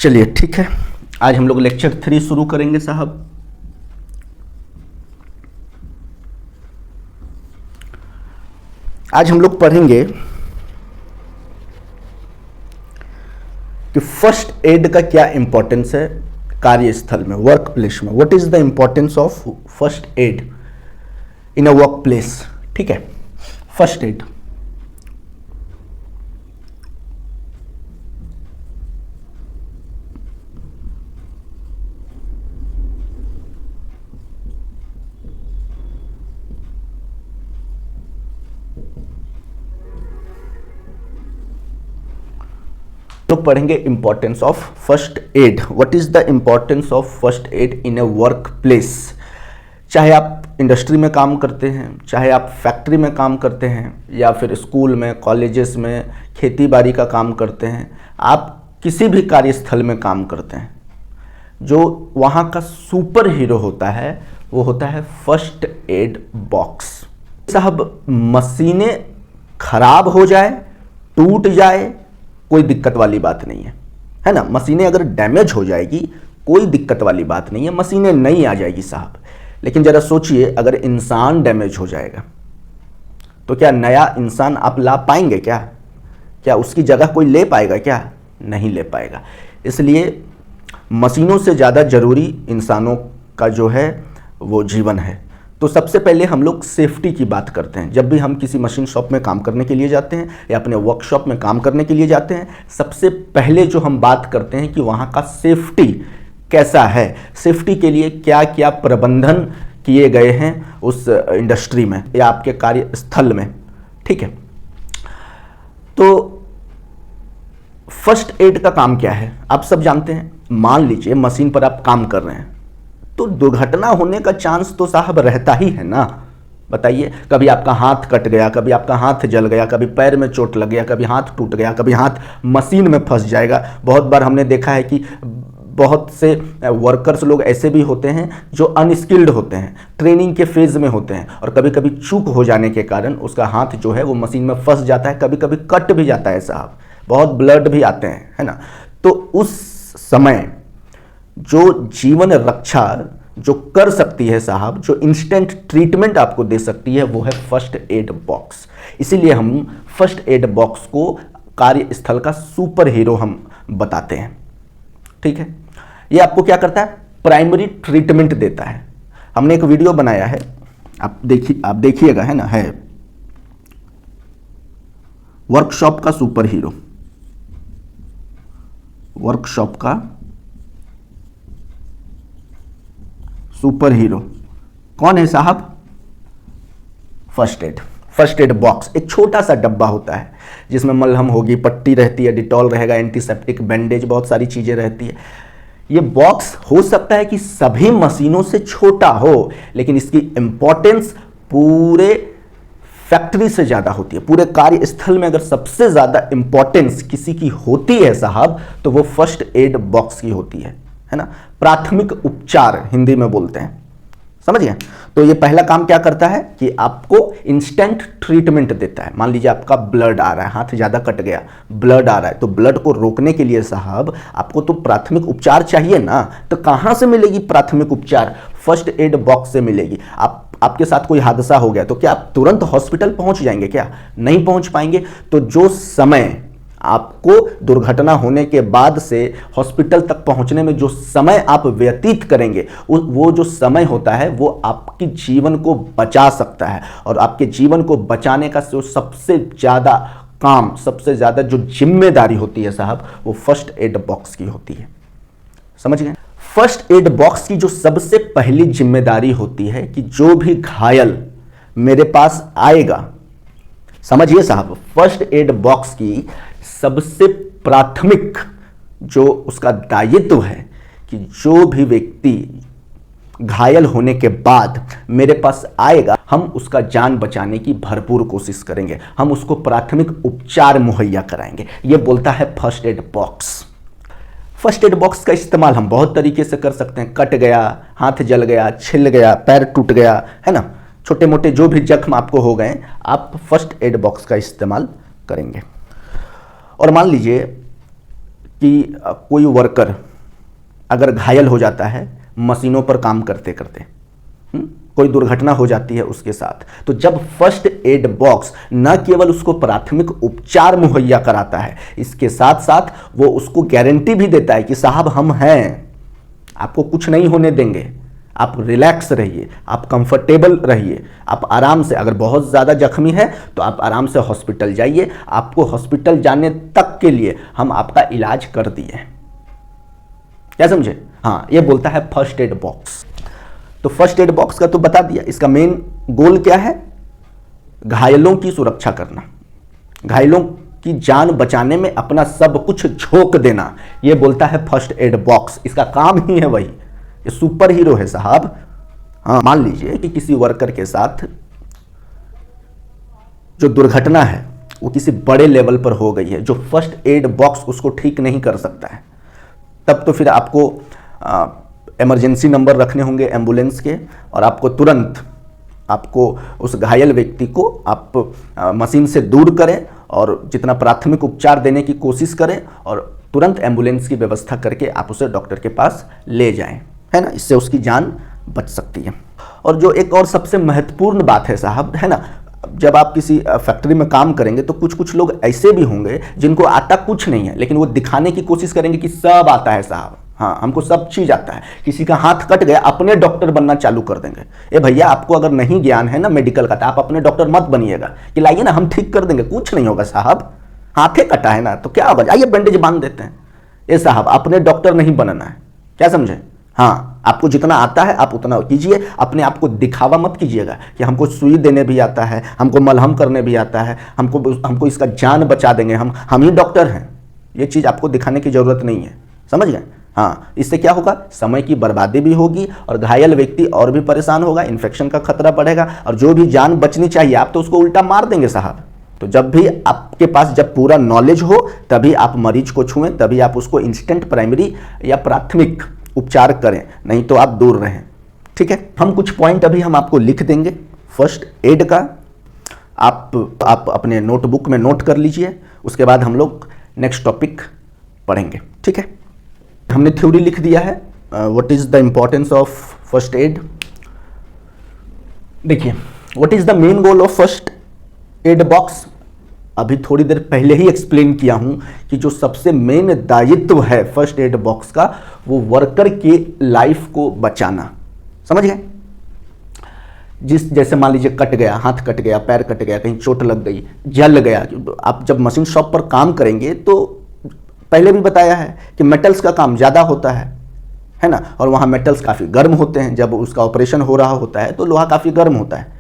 चलिए ठीक है, आज हम लोग लेक्चर 3 शुरू करेंगे साहब। आज हम लोग पढ़ेंगे कि फर्स्ट एड का क्या इंपॉर्टेंस है कार्यस्थल में, वर्क प्लेस में। What is the importance of first add in a work place. ठीक है, फर्स्ट एड। तो पढ़ेंगे importance of first add. What is the importance of first add in a work place. चाहे आप इंडस्ट्री में काम करते हैं, चाहे आप फैक्ट्री में काम करते हैं, या फिर स्कूल में, कॉलेजेस में, खेती बाड़ी का काम करते हैं, आप किसी भी कार्यस्थल में काम करते हैं, जो वहाँ का सुपर हीरो होता है वो होता है फर्स्ट एड बॉक्स। साहब मशीनें खराब हो जाए, टूट जाए, कोई दिक्कत वाली बात नहीं है ना। मशीनें अगर डैमेज हो जाएगी कोई दिक्कत वाली बात नहीं है, मशीनें नई आ जाएगी साहब। लेकिन जरा सोचिए, अगर इंसान डैमेज हो जाएगा तो क्या नया इंसान आप ला पाएंगे? क्या उसकी जगह कोई ले पाएगा? क्या नहीं ले पाएगा। इसलिए मशीनों से ज़्यादा ज़रूरी इंसानों का जो है वो जीवन है। तो सबसे पहले हम लोग सेफ्टी की बात करते हैं। जब भी हम किसी मशीन शॉप में काम करने के लिए जाते हैं या अपने वर्कशॉप में काम करने के लिए जाते हैं, सबसे पहले जो हम बात करते हैं कि वहाँ का सेफ्टी कैसा है, सेफ्टी के लिए क्या क्या प्रबंधन किए गए हैं उस इंडस्ट्री में या आपके कार्यस्थल में। ठीक है, तो फर्स्ट एड का काम क्या है आप सब जानते हैं। मान लीजिए मशीन पर आप काम कर रहे हैं तो दुर्घटना होने का चांस तो साहब रहता ही है ना। बताइए, कभी आपका हाथ कट गया, कभी आपका हाथ जल गया, कभी पैर में चोट लग गया, कभी हाथ टूट गया, कभी हाथ मशीन में फंस जाएगा। बहुत बार हमने देखा है कि बहुत से वर्कर्स लोग ऐसे भी होते हैं जो अनस्किल्ड होते हैं, ट्रेनिंग के फेज में होते हैं, और कभी कभी चूक हो जाने के कारण उसका हाथ जो है वो मशीन में फंस जाता है, कभी कभी कट भी जाता है साहब, बहुत ब्लड भी आते हैं, है ना। तो उस समय जो जीवन रक्षा जो कर सकती है साहब, जो इंस्टेंट ट्रीटमेंट आपको दे सकती है, वो है फर्स्ट एड बॉक्स। इसीलिए हम फर्स्ट एड बॉक्स को कार्यस्थल का सुपर हीरो हम बताते हैं। ठीक है, ये आपको क्या करता है? प्राइमरी ट्रीटमेंट देता है। हमने एक वीडियो बनाया है, आप देखिएगा, है ना, है वर्कशॉप का सुपर हीरो। वर्कशॉप का सुपर हीरो कौन है साहब? First aid box. एक छोटा सा डब्बा होता है जिसमें मलहम होगी, पट्टी रहती है, डिटॉल रहेगा, एंटीसेप्टिक, बैंडेज, बहुत सारी चीजें रहती है। ये बॉक्स हो सकता है कि सभी मशीनों से छोटा हो, लेकिन इसकी इंपॉर्टेंस पूरे फैक्ट्री से ज्यादा होती है। पूरे कार्यस्थल में अगर सबसे ज्यादा इंपॉर्टेंस किसी की होती है साहब, तो वो फर्स्ट एड बॉक्स की होती है ना। प्राथमिक उपचार हिंदी में बोलते हैं, समझ गए। तो ये पहला काम क्या करता है कि आपको इंस्टेंट ट्रीटमेंट देता है। मान लीजिए आपका ब्लड आ रहा है, हाथ ज्यादा कट गया, ब्लड आ रहा है, तो ब्लड को रोकने के लिए साहब आपको तो प्राथमिक उपचार चाहिए ना। तो कहां से मिलेगी प्राथमिक उपचार? फर्स्ट एड बॉक्स से मिलेगी। आपके साथ कोई हादसा हो गया तो क्या आप तुरंत हॉस्पिटल पहुंच जाएंगे? क्या नहीं पहुंच पाएंगे। तो जो समय आपको दुर्घटना होने के बाद से हॉस्पिटल तक पहुंचने में जो समय आप व्यतीत करेंगे, वो जो समय होता है वो आपके जीवन को बचा सकता है। और आपके जीवन को बचाने का जो सबसे ज्यादा काम, सबसे ज्यादा जो जिम्मेदारी होती है साहब, वो फर्स्ट एड बॉक्स की होती है। समझ गए? फर्स्ट एड बॉक्स की जो सबसे पहली जिम्मेदारी होती है कि जो भी घायल मेरे पास आएगा, समझिए साहब, फर्स्ट एड बॉक्स की सबसे प्राथमिक जो उसका दायित्व है कि जो भी व्यक्ति घायल होने के बाद मेरे पास आएगा, हम उसका जान बचाने की भरपूर कोशिश करेंगे, हम उसको प्राथमिक उपचार मुहैया कराएंगे। यह बोलता है first aid box. First aid box का इस्तेमाल हम बहुत तरीके से कर सकते हैं। कट गया, हाथ जल गया, छिल गया, पैर टूट गया, है ना, छोटे मोटे जो भी जख्म आपको हो गए, आप फर्स्ट एड बॉक्स का इस्तेमाल करेंगे। और मान लीजिए कि कोई वर्कर अगर घायल हो जाता है मशीनों पर काम करते करते, कोई दुर्घटना हो जाती है उसके साथ, तो जब फर्स्ट एड बॉक्स न केवल उसको प्राथमिक उपचार मुहैया कराता है, इसके साथ साथ वो उसको गारंटी भी देता है कि साहब हम हैं, आपको कुछ नहीं होने देंगे, आप रिलैक्स रहिए, आप कंफर्टेबल रहिए, आप आराम से, अगर बहुत ज़्यादा जख्मी है तो आप आराम से हॉस्पिटल जाइए, आपको हॉस्पिटल जाने तक के लिए हम आपका इलाज कर दिए। क्या समझे? हाँ, ये बोलता है फर्स्ट एड बॉक्स। तो फर्स्ट एड बॉक्स का तो बता दिया, इसका मेन गोल क्या है? घायलों की सुरक्षा करना, घायलों की जान बचाने में अपना सब कुछ झोंक देना, ये बोलता है फर्स्ट एड बॉक्स। इसका काम ही है वही, ये सुपर हीरो है साहब। हाँ, मान लीजिए कि किसी वर्कर के साथ जो दुर्घटना है वो किसी बड़े लेवल पर हो गई है, जो फर्स्ट एड बॉक्स उसको ठीक नहीं कर सकता है, तब तो फिर आपको इमरजेंसी नंबर रखने होंगे एम्बुलेंस के, और आपको तुरंत आपको उस घायल व्यक्ति को आप मशीन से दूर करें और जितना प्राथमिक उपचार देने की कोशिश करें और तुरंत एम्बुलेंस की व्यवस्था करके आप उसे डॉक्टर के पास ले जाएं, है ना। इससे उसकी जान बच सकती है। और जो एक और सबसे महत्वपूर्ण बात है साहब, है ना, जब आप किसी फैक्ट्री में काम करेंगे तो कुछ कुछ लोग ऐसे भी होंगे जिनको आता कुछ नहीं है, लेकिन वो दिखाने की कोशिश करेंगे कि सब आता है साहब, हाँ हमको सब चीज़ आता है। किसी का हाथ कट गया, अपने डॉक्टर बनना चालू कर देंगे। ए भैया, आपको अगर नहीं ज्ञान है ना मेडिकल का, तो आप अपने डॉक्टर मत बनिएगा कि लाइए ना हम ठीक कर देंगे, कुछ नहीं होगा साहब, हाथे कटा है ना तो क्या होगा, आइए बैंडेज बांध देते हैं। ये साहब अपने डॉक्टर नहीं बनना है, क्या समझे? हाँ, आपको जितना आता है आप उतना कीजिए, अपने आप को दिखावा मत कीजिएगा कि हमको सुई देने भी आता है, हमको मलहम करने भी आता है, हमको इसका जान बचा देंगे, हम ही डॉक्टर हैं। ये चीज़ आपको दिखाने की ज़रूरत नहीं है, समझ गए? हाँ, इससे क्या होगा, समय की बर्बादी भी होगी और घायल व्यक्ति और भी परेशान होगा, इन्फेक्शन का खतरा बढ़ेगा, और जो भी जान बचनी चाहिए आप तो उसको उल्टा मार देंगे साहब। तो जब भी आपके पास जब पूरा नॉलेज हो तभी आप मरीज को छुएं, तभी आप उसको इंस्टेंट प्राइमरी या प्राथमिक उपचार करें, नहीं तो आप दूर रहें। ठीक है, हम कुछ पॉइंट अभी हम आपको लिख देंगे फर्स्ट एड का, आप अपने नोटबुक में नोट कर लीजिए, उसके बाद हम लोग नेक्स्ट टॉपिक पढ़ेंगे। ठीक है, हमने थ्योरी लिख दिया है, what is the importance of first aid. देखिए, what is the main goal of first aid box, अभी थोड़ी देर पहले ही एक्सप्लेन किया हूं कि जो सबसे मेन दायित्व है फर्स्ट एड बॉक्स का वो वर्कर की लाइफ को बचाना, समझ गए? जैसे मान लीजिए कट गया, हाथ कट गया, पैर कट गया, कहीं चोट लग गई, जल गया। आप जब मशीन शॉप पर काम करेंगे तो पहले भी बताया है कि मेटल्स का काम ज़्यादा होता है ना, और वहाँ मेटल्स काफ़ी गर्म होते हैं। जब उसका ऑपरेशन हो रहा होता है तो लोहा काफ़ी गर्म होता है,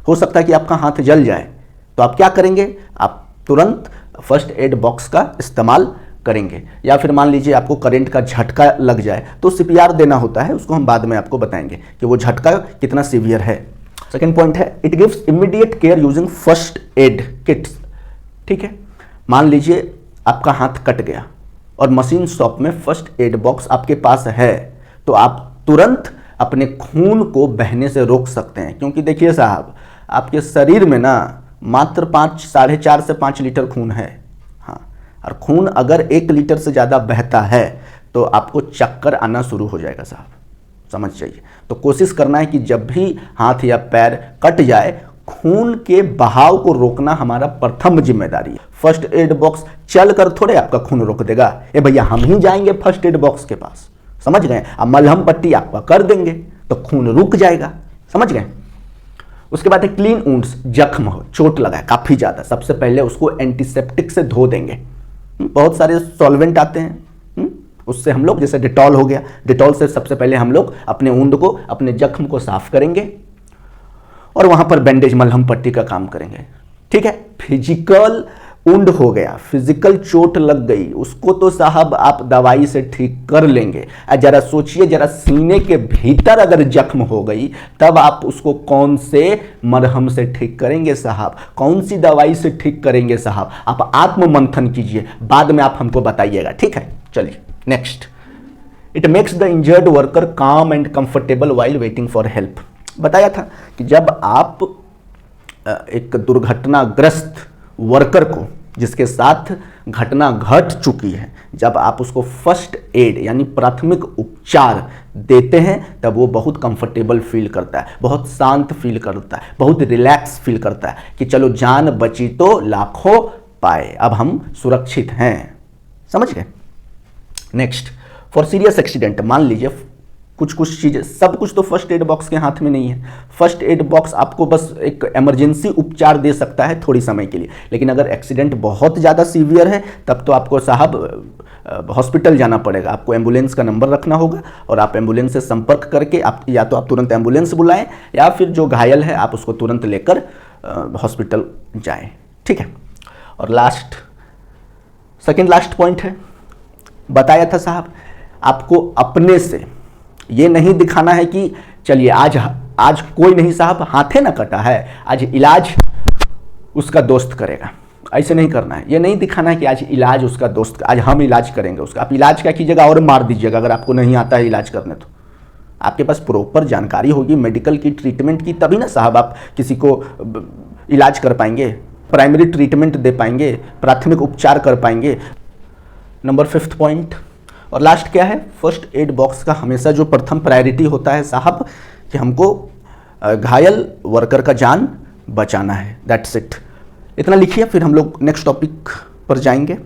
हो सकता है कि आपका हाथ जल जाए, तो आप क्या करेंगे, आप तुरंत फर्स्ट एड बॉक्स का इस्तेमाल करेंगे। या फिर मान लीजिए आपको करंट का झटका लग जाए तो सीपीआर देना होता है, उसको हम बाद में आपको बताएंगे कि वो झटका कितना सीवियर है। सेकेंड पॉइंट है, it gives immediate care using first aid kits. ठीक है, मान लीजिए आपका हाथ कट गया और मशीन शॉप में फर्स्ट एड बॉक्स आपके पास है, तो आप तुरंत अपने खून को बहने से रोक सकते हैं। क्योंकि देखिए साहब, आपके शरीर में ना मात्र 4.5 से 5 लीटर खून है, हाँ, और खून अगर 1 लीटर से ज़्यादा बहता है तो आपको चक्कर आना शुरू हो जाएगा साहब, समझ जाइए। तो कोशिश करना है कि जब भी हाथ या पैर कट जाए, खून के बहाव को रोकना हमारा प्रथम जिम्मेदारी है। फर्स्ट एड बॉक्स चल कर थोड़े आपका खून रोक देगा, ए भैया हम ही जाएंगे फर्स्ट एड बॉक्स के पास, समझ गए? अब मलहम पट्टी आपका कर देंगे तो खून रुक जाएगा, समझ गए? उसके बाद है क्लीन वुंड्स, जख्म हो, चोट लगा है काफ़ी ज़्यादा, सबसे पहले उसको एंटीसेप्टिक से धो देंगे। बहुत सारे सॉल्वेंट आते हैं, उससे हम लोग, जैसे डिटॉल हो गया, डिटॉल से सबसे पहले हम लोग अपने वुंड को, अपने जख्म को साफ करेंगे और वहाँ पर बैंडेज, मलहम पट्टी का काम करेंगे। ठीक है, फिजिकल वुंड हो गया, फिजिकल चोट लग गई, उसको तो साहब आप दवाई से ठीक कर लेंगे। जरा सोचिए, जरा सीने के भीतर अगर जख्म हो गई तब आप उसको कौन से मरहम से ठीक करेंगे साहब, कौन सी दवाई से ठीक करेंगे साहब? आप आत्म मंथन कीजिए, बाद में आप हमको बताइएगा। ठीक है, चलिए next. It makes the injured worker calm and comfortable while waiting for help. बताया था कि जब आप एक दुर्घटनाग्रस्त वर्कर को, जिसके साथ घटना घट चुकी है, जब आप उसको फर्स्ट एड यानी प्राथमिक उपचार देते हैं तब वो बहुत कंफर्टेबल फील करता है, बहुत शांत फील करता है, बहुत रिलैक्स फील करता है कि चलो जान बची तो लाखों पाए, अब हम सुरक्षित हैं। समझ गए? नेक्स्ट, फॉर सीरियस एक्सीडेंट, मान लीजिए कुछ चीज़ें, सब कुछ तो फर्स्ट एड बॉक्स के हाथ में नहीं है। फर्स्ट एड बॉक्स आपको बस एक इमरजेंसी उपचार दे सकता है थोड़ी समय के लिए, लेकिन अगर एक्सीडेंट बहुत ज़्यादा सीवियर है तब तो आपको साहब हॉस्पिटल जाना पड़ेगा। आपको एम्बुलेंस का नंबर रखना होगा और आप एम्बुलेंस से संपर्क करके आप या तो आप तुरंत एम्बुलेंस बुलाएं या फिर जो घायल है आप उसको तुरंत लेकर हॉस्पिटल जाएं। ठीक है? और सेकेंड लास्ट पॉइंट है, बताया था साहब आपको अपने से ये नहीं दिखाना है कि चलिए आज कोई नहीं साहब, हाथे ना कटा है, आज इलाज उसका दोस्त करेगा, ऐसे नहीं करना है। ये नहीं दिखाना है कि आज इलाज उसका दोस्त, आज हम इलाज करेंगे उसका। आप इलाज क्या कीजिएगा और मार दीजिएगा अगर आपको नहीं आता है इलाज करने। तो आपके पास प्रॉपर जानकारी होगी मेडिकल की, ट्रीटमेंट की, तभी ना साहब आप किसी को इलाज कर पाएंगे, प्राइमरी ट्रीटमेंट दे पाएंगे, प्राथमिक उपचार कर पाएंगे। नंबर 5th पॉइंट और लास्ट क्या है, फर्स्ट एड बॉक्स का हमेशा जो प्रथम प्रायोरिटी होता है साहब कि हमको घायल वर्कर का जान बचाना है। That's it. इतना लिखिए, फिर हम लोग नेक्स्ट टॉपिक पर जाएंगे।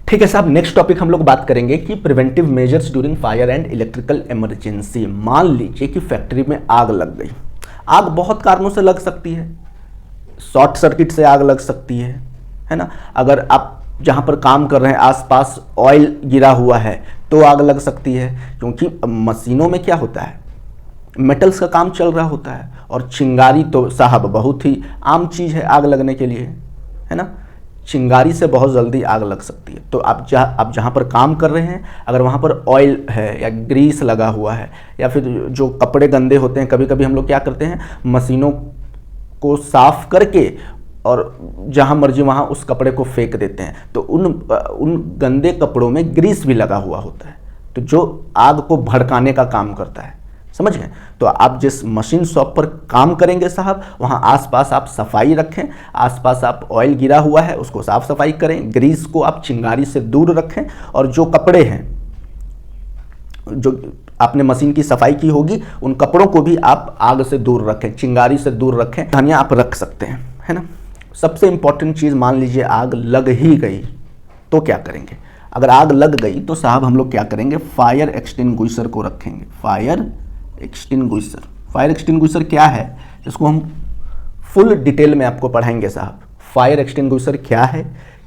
ठीक है साहब, नेक्स्ट टॉपिक हम लोग बात करेंगे कि preventive measures during fire and electrical emergency. मान लीजिए कि फैक्ट्री में आग लग गई। आग बहुत कारणों से लग सकती है, शॉर्ट सर्किट से आग लग सकती है ना। अगर आप जहाँ पर काम कर रहे हैं आसपास ऑयल गिरा हुआ है तो आग लग सकती है, क्योंकि मशीनों में क्या होता है, मेटल्स का काम चल रहा होता है और चिंगारी तो साहब बहुत ही आम चीज़ है आग लगने के लिए, है ना। चिंगारी से बहुत जल्दी आग लग सकती है। तो आप जहाँ पर काम कर रहे हैं अगर वहाँ पर ऑयल है या ग्रीस लगा हुआ है या फिर जो कपड़े गंदे होते हैं, कभी कभी हम लोग क्या करते हैं मशीनों को साफ करके और जहाँ मर्जी वहाँ उस कपड़े को फेंक देते हैं, तो उन गंदे कपड़ों में ग्रीस भी लगा हुआ होता है, तो जो आग को भड़काने का काम करता है। समझ गए? तो आप जिस मशीन शॉप पर काम करेंगे साहब, वहाँ आसपास आप सफाई रखें, आसपास आप ऑयल गिरा हुआ है उसको साफ सफाई करें, ग्रीस को आप चिंगारी से दूर रखें, और जो कपड़े हैं जो आपने मशीन की सफाई की होगी उन कपड़ों को भी आप आग से दूर रखें, चिंगारी से दूर रखें, धनिया आप रख सकते हैं, है ना। सबसे इंपॉर्टेंट चीज़, मान लीजिए आग लग ही गई तो क्या करेंगे। अगर आग लग गई तो साहब हम लोग क्या करेंगे, फायर एक्सटिंग्विशर को रखेंगे। फायर एक्सटिंग्विशर क्या है, इसको हम फुल डिटेल में आपको पढ़ाएंगे साहब। फायर एक्सटिंग्विशर क्या है,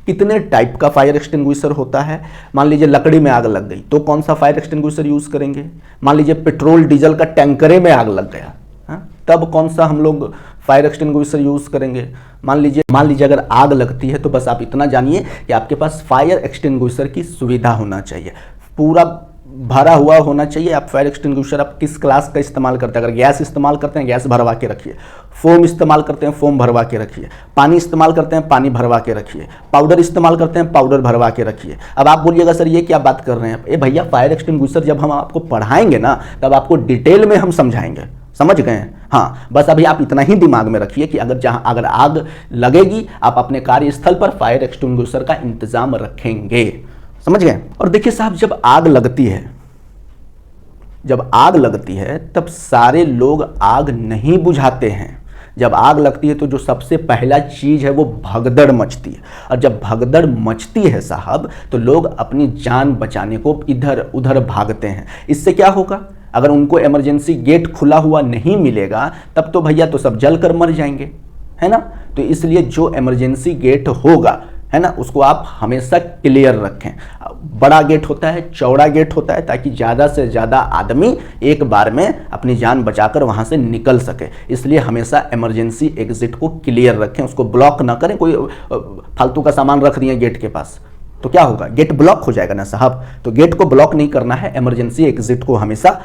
कितने टाइप का फायर एक्सटिंग्विशर होता है। मान लीजिए लकड़ी में आग लग गई तो कौन सा फायर एक्सटिंग्विशर यूज़ करेंगे। मान लीजिए पेट्रोल डीजल का टैंकरे में आग लग गया, तब कौन सा हम लोग फायर एक्सटिंग्विशर यूज़ करेंगे। मान लीजिए अगर आग लगती है तो बस आप इतना जानिए कि आपके पास फायर एक्सटिंग्विशर की सुविधा होना चाहिए, पूरा भरा हुआ होना चाहिए। आप फायर एक्सटिंग्विशर आप किस क्लास का इस्तेमाल करते हैं, अगर गैस इस्तेमाल करते हैं गैस भरवा के रखिए, फोम इस्तेमाल करते हैं फोम भरवा के रखिए, पानी इस्तेमाल करते हैं पानी भरवा के रखिए, पाउडर इस्तेमाल करते हैं पाउडर भरवा के रखिए। अब आप बोलिएगा सर ये क्या बात कर रहे हैं, ए भैया फायर एक्सटिंग्विशर जब हम आपको पढ़ाएंगे ना तब आपको डिटेल में हम समझाएंगे। समझ गए हैं? हाँ, बस अभी आप इतना ही दिमाग में रखिए कि अगर आग लगेगी आप अपने कार्यस्थल पर फायर एक्सटिंग्विशर का इंतजाम रखेंगे। समझ गए? और देखिए साहब, जब आग लगती है तब सारे लोग आग नहीं बुझाते हैं। जब आग लगती है तो जो सबसे पहला चीज़ है वो भगदड़ मचती है, और जब भगदड़ मचती है साहब तो लोग अपनी जान बचाने को इधर उधर भागते हैं। इससे क्या होगा, अगर उनको इमरजेंसी गेट खुला हुआ नहीं मिलेगा तब तो भैया तो सब जल कर मर जाएंगे, है ना। तो इसलिए जो इमरजेंसी गेट होगा, है ना, उसको आप हमेशा क्लियर रखें। बड़ा गेट होता है, चौड़ा गेट होता है, ताकि ज़्यादा से ज़्यादा आदमी एक बार में अपनी जान बचाकर वहाँ से निकल सके। इसलिए हमेशा इमरजेंसी एग्जिट को क्लियर रखें, उसको ब्लॉक ना करें। कोई फालतू का सामान रख दिए गेट के पास तो क्या होगा, गेट ब्लॉक हो जाएगा ना साहब। तो गेट को ब्लॉक नहीं करना है, इमरजेंसी एग्जिट को हमेशा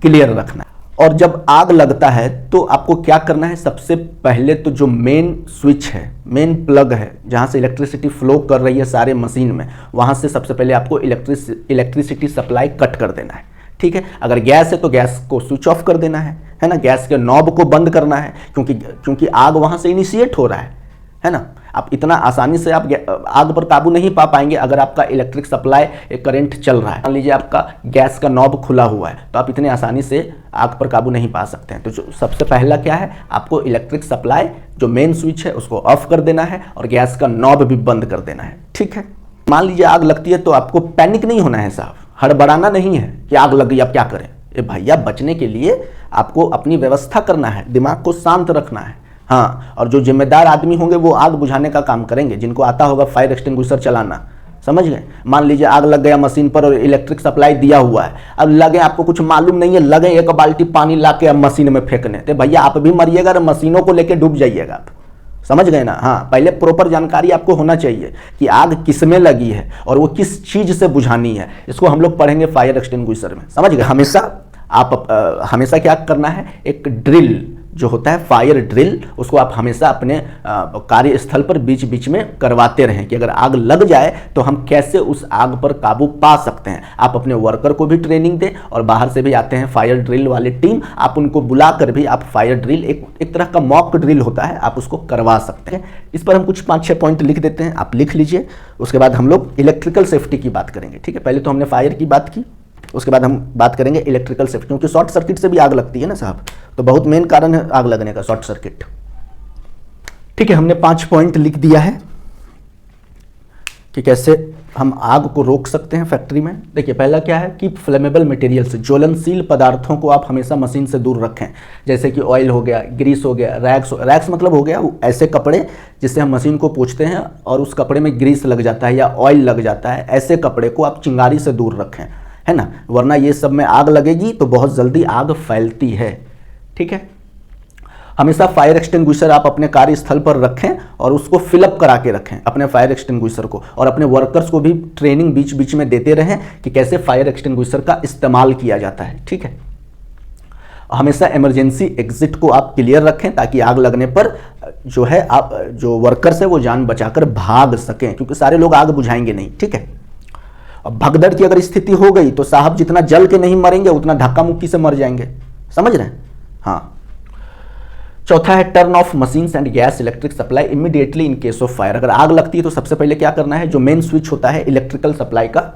क्लियर रखना है। और जब आग लगता है तो आपको क्या करना है, सबसे पहले तो जो मेन स्विच है, मेन प्लग है जहाँ से इलेक्ट्रिसिटी फ्लो कर रही है सारे मशीन में, वहाँ से सबसे पहले आपको इलेक्ट्रिसिटी सप्लाई कट कर देना है। ठीक है, अगर गैस है तो गैस को स्विच ऑफ कर देना है ना, गैस के नॉब को बंद करना है, क्योंकि आग वहाँ से इनिशिएट हो रहा है ना। आप इतना आसानी से आप आग पर काबू नहीं पा पाएंगे अगर आपका इलेक्ट्रिक सप्लाई करंट चल रहा है। मान लीजिए आपका गैस का नॉब खुला हुआ है तो आप इतने आसानी से आग पर काबू नहीं पा सकते हैं। तो जो सबसे पहला क्या है, आपको इलेक्ट्रिक सप्लाई जो मेन स्विच है उसको ऑफ कर देना है और गैस का नॉब भी बंद कर देना है। ठीक है, मान लीजिए आग लगती है तो आपको पैनिक नहीं होना है साहब, हड़बड़ाना नहीं है कि आग लग गई अब क्या करें। ए भैया, बचने के लिए आपको अपनी व्यवस्था करना है, दिमाग को शांत रखना है। हाँ, और जो जिम्मेदार आदमी होंगे वो आग बुझाने का काम करेंगे, जिनको आता होगा फायर एक्सटिंग्विशर चलाना। समझ गए? मान लीजिए आग लग गया मशीन पर और इलेक्ट्रिक सप्लाई दिया हुआ है, अब लगे आपको कुछ मालूम नहीं है, लगे एक बाल्टी पानी ला के अब मशीन में फेंकने, तो भैया आप भी मरिएगा और मशीनों को लेके डूब जाइएगा आप। समझ गए ना? हाँ, पहले प्रॉपर जानकारी आपको होना चाहिए कि आग किस में लगी है और वो किस चीज से बुझानी है। इसको हम लोग पढ़ेंगे फायर एक्सटिंग्विशर में। समझ गए? हमेशा क्या करना है, एक ड्रिल जो होता है फायर ड्रिल, उसको आप हमेशा अपने कार्यस्थल पर बीच बीच में करवाते रहें कि अगर आग लग जाए तो हम कैसे उस आग पर काबू पा सकते हैं। आप अपने वर्कर को भी ट्रेनिंग दें और बाहर से भी आते हैं फायर ड्रिल वाले टीम, आप उनको बुलाकर भी आप फायर ड्रिल एक तरह का मॉक ड्रिल होता है, आप उसको करवा सकते हैं। इस पर हम कुछ 5-6 पॉइंट लिख देते हैं, आप लिख लीजिए। उसके बाद हम लोग इलेक्ट्रिकल सेफ्टी की बात करेंगे। ठीक है, पहले तो हमने फायर की बात की, उसके बाद हम बात करेंगे इलेक्ट्रिकल सेफ्टी, क्योंकि शॉर्ट सर्किट से भी आग लगती है ना साहब, तो बहुत मेन कारण है आग लगने का शॉर्ट सर्किट। ठीक है, हमने 5 पॉइंट लिख दिया है कि कैसे हम आग को रोक सकते हैं फैक्ट्री में। देखिए, पहला क्या है कि फ्लेमेबल मटेरियल्स, ज्वलनशील पदार्थों को आप हमेशा मशीन से दूर रखें, जैसे कि ऑयल हो गया, ग्रीस हो गया, रैक्स मतलब हो गया ऐसे कपड़े जिससे हम मशीन को पोंछते हैं और उस कपड़े में ग्रीस लग जाता है या ऑयल लग जाता है, ऐसे कपड़े को आप चिंगारी से दूर रखें, है ना, वरना ये सब में आग लगेगी तो बहुत जल्दी आग फैलती है। ठीक है, हमेशा फायर एक्सटिंग्विशर आप अपने कार्यस्थल पर रखें और उसको फिलअप करा के रखें अपने फायर एक्सटिंग्विशर को, और अपने वर्कर्स को भी ट्रेनिंग बीच बीच में देते रहें कि कैसे फायर एक्सटिंग्विशर का इस्तेमाल किया जाता है। ठीक है, हमेशा इमरजेंसी एग्जिट को आप क्लियर रखें ताकि आग लगने पर जो है आप जो वर्कर्स है वो जान बचाकर भाग सकें, क्योंकि सारे लोग आग बुझाएंगे नहीं। ठीक है, अब भगदड़ की अगर स्थिति हो गई तो साहब जितना जल के नहीं मरेंगे उतना धक्का मुक्की से मर जाएंगे। समझ रहे हैं? हाँ। चौथा है turn off machines and gas electric supply immediately in case of fire. अगर आग लगती है तो सबसे पहले क्या करना है, जो मेन स्विच होता है इलेक्ट्रिकल सप्लाई का,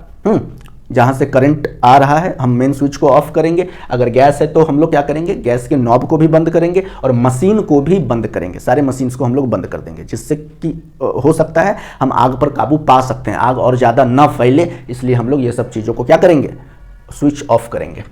जहां से करंट आ रहा है, हम मेन स्विच को ऑफ करेंगे। अगर गैस है तो हम लोग क्या करेंगे, गैस के नॉब को भी बंद करेंगे और मशीन को भी बंद करेंगे, सारे मशीन्स को हम लोग बंद कर देंगे, जिससे कि हो सकता है हम आग पर काबू पा सकते हैं, आग और ज़्यादा ना फैले, इसलिए हम लोग ये सब चीज़ों को क्या करेंगे, स्विच ऑफ करेंगे।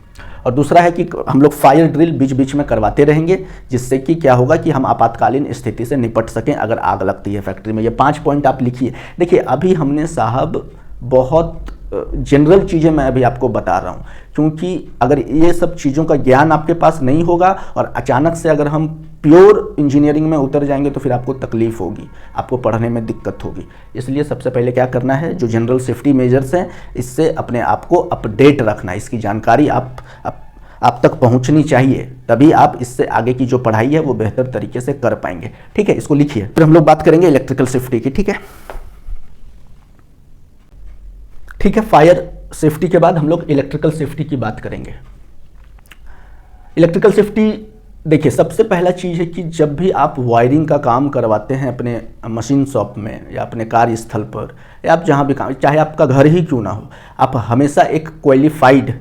और दूसरा है कि हम लोग फायर ड्रिल बीच बीच में करवाते रहेंगे, जिससे कि क्या होगा कि हम आपातकालीन स्थिति से निपट सकें अगर आग लगती है फैक्ट्री में। ये 5 पॉइंट आप लिखिए। देखिए, अभी हमने साहब बहुत जनरल चीज़ें मैं अभी आपको बता रहा हूँ, क्योंकि अगर ये सब चीज़ों का ज्ञान आपके पास नहीं होगा और अचानक से अगर हम प्योर इंजीनियरिंग में उतर जाएंगे तो फिर आपको तकलीफ होगी, आपको पढ़ने में दिक्कत होगी। इसलिए सबसे पहले क्या करना है, जो जनरल सेफ्टी मेजर्स हैं इससे अपने आप को अपडेट रखना, इसकी जानकारी आप तक पहुंचनी चाहिए, तभी आप इससे आगे की जो पढ़ाई है वो बेहतर तरीके से कर पाएंगे। ठीक है, इसको लिखिए। फिर हम लोग बात करेंगे इलेक्ट्रिकल सेफ्टी की। ठीक है, ठीक है, फायर सेफ्टी के बाद हम लोग इलेक्ट्रिकल सेफ्टी की बात करेंगे। इलेक्ट्रिकल सेफ्टी, देखिए, सबसे पहला चीज़ है कि जब भी आप वायरिंग का काम करवाते हैं अपने मशीन शॉप में या अपने कार्यस्थल पर या आप जहाँ भी काम, चाहे आपका घर ही क्यों ना हो, आप हमेशा एक क्वालिफाइड,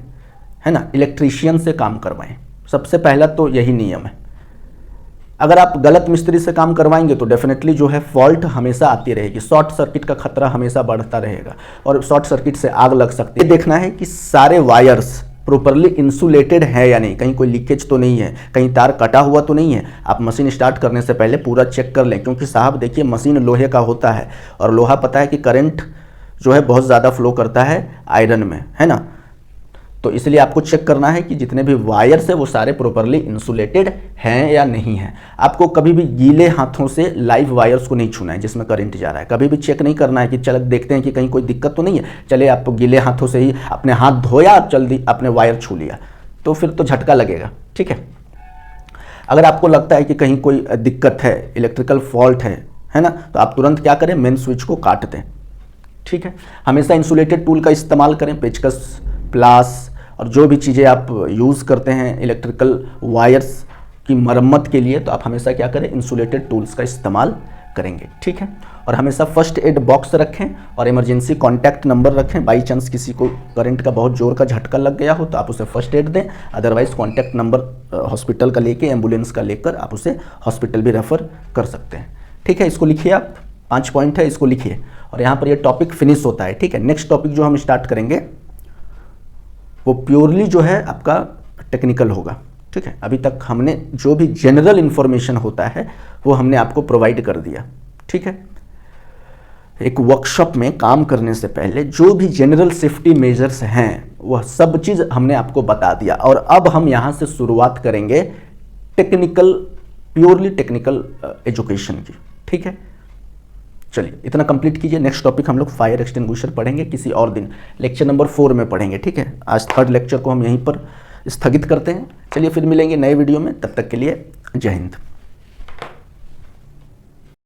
है ना, इलेक्ट्रीशियन से काम करवाएं। सबसे पहला तो यही नियम है। अगर आप गलत मिस्त्री से काम करवाएंगे तो डेफिनेटली जो है फॉल्ट हमेशा आती रहेगी, शॉर्ट सर्किट का खतरा हमेशा बढ़ता रहेगा और शॉर्ट सर्किट से आग लग सकती है। देखना है कि सारे वायर्स प्रॉपर्ली इंसुलेटेड है या नहीं, कहीं कोई लीकेज तो नहीं है, कहीं तार कटा हुआ तो नहीं है। आप मशीन स्टार्ट करने से पहले पूरा चेक कर लें, क्योंकि साहब देखिए, मशीन लोहे का होता है और लोहा पता है कि करंट जो है बहुत ज़्यादा फ्लो करता है आयरन में, है ना, तो इसलिए आपको चेक करना है कि जितने भी वायर्स है वो सारे प्रॉपर्ली इंसुलेटेड हैं या नहीं हैं। आपको कभी भी गीले हाथों से लाइव वायर्स को नहीं छूना है जिसमें करंट जा रहा है। कभी भी चेक नहीं करना है कि चल देखते हैं कि कहीं कोई दिक्कत तो नहीं है, चले आप गीले हाथों से ही अपने हाथ धोया, जल्दी अपने वायर छू लिया, तो फिर तो झटका लगेगा। ठीक है, अगर आपको लगता है कि कहीं कोई दिक्कत है, इलेक्ट्रिकल फॉल्ट है ना, तो आप तुरंत क्या करें, मेन स्विच को काट दें। ठीक है, हमेशा इंसुलेटेड टूल का इस्तेमाल करें, पेचकस, प्लास और जो भी चीज़ें आप यूज़ करते हैं इलेक्ट्रिकल वायर्स की मरम्मत के लिए, तो आप हमेशा क्या करें, इंसुलेटेड टूल्स का इस्तेमाल करेंगे। ठीक है, और हमेशा फर्स्ट एड बॉक्स रखें और इमरजेंसी कॉन्टैक्ट नंबर रखें। बाई चांस किसी को करंट का बहुत जोर का झटका लग गया हो तो आप उसे फर्स्ट एड दें, अदरवाइज कॉन्टैक्ट नंबर हॉस्पिटल का लेके, एम्बुलेंस का लेकर आप उसे हॉस्पिटल भी रेफर कर सकते हैं। ठीक है, इसको लिखिए आप, 5 पॉइंट है, इसको लिखिए और यहाँ पर ये टॉपिक फिनिश होता है। ठीक है, नेक्स्ट टॉपिक जो हम स्टार्ट करेंगे वो प्योरली जो है आपका टेक्निकल होगा। ठीक है, अभी तक हमने जो भी जनरल इंफॉर्मेशन होता है वो हमने आपको प्रोवाइड कर दिया। ठीक है, एक वर्कशॉप में काम करने से पहले जो भी जनरल सेफ्टी मेजर्स हैं वह सब चीज़ हमने आपको बता दिया और अब हम यहाँ से शुरुआत करेंगे टेक्निकल, प्योरली टेक्निकल एजुकेशन की। ठीक है, चलिए इतना कंप्लीट कीजिए। नेक्स्ट टॉपिक हम लोग फायर एक्सटिंग्विशर पढ़ेंगे किसी और दिन, लेक्चर नंबर 4 में पढ़ेंगे। ठीक है, आज थर्ड लेक्चर को हम यहीं पर स्थगित करते हैं। चलिए फिर मिलेंगे नए वीडियो में, तब तक के लिए जय हिंद।